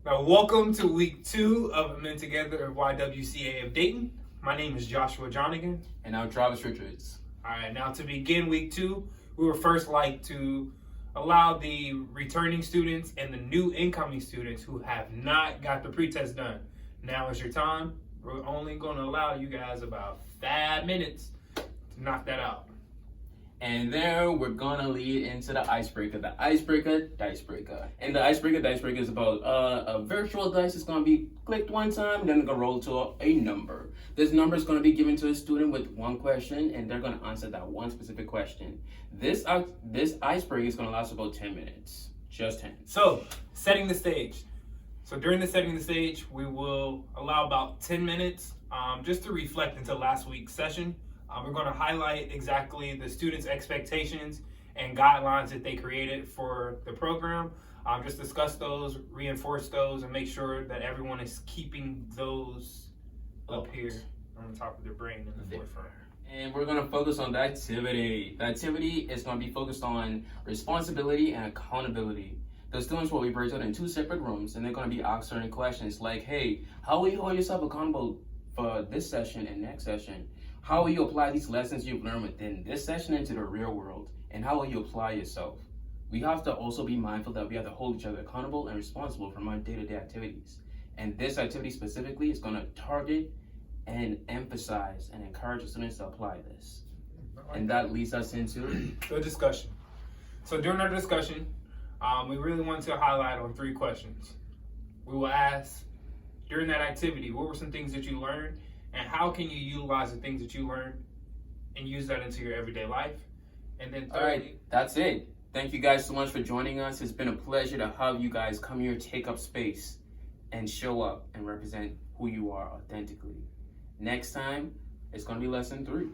Now, welcome to week 2 of AMEND Together of YWCA of Dayton. My name is Joshua Johnigan. And I'm Travis Richards. All right, now to begin week 2, we would first like to allow the returning students and the new incoming students who have not got the pretest done. Now is your time. We're only going to allow you guys about 5 minutes to knock that out. And then we're gonna lead into the icebreaker, dicebreaker. And the icebreaker is about a virtual dice. It's gonna be clicked one time, and then it's gonna roll to a number. This number is gonna be given to a student with one question, and they're gonna answer that one specific question. This icebreaker is gonna last about 10 minutes, just 10. So, setting the stage. So during the setting the stage, we will allow about 10 minutes just to reflect into last week's session. We're going to highlight exactly the students' expectations and guidelines that they created for the program. Just discuss those, reinforce those, and make sure that everyone is keeping those up here on the top of their brain in the forefront. And we're going to focus on the activity. The activity is going to be focused on responsibility and accountability. The students will be breaking in 2 separate rooms, and they're going to be asked certain questions like, hey, how will you hold yourself accountable for this session and next session? How will you apply these lessons you've learned within this session into the real world? And how will you apply yourself? We have to also be mindful that we have to hold each other accountable and responsible for our day-to-day activities. And this activity specifically is going to target and emphasize and encourage the students to apply this. And that leads us into the discussion. So during our discussion, we really want to highlight on 3 questions. We will ask, during that activity, what were some things that you learned? And how can you utilize the things that you learned and use that into your everyday life? And then thirdly, all right, that's it. Thank you guys so much for joining us. It's been a pleasure to have you guys come here, take up space, and show up and represent who you are authentically. Next time, it's going to be lesson 3.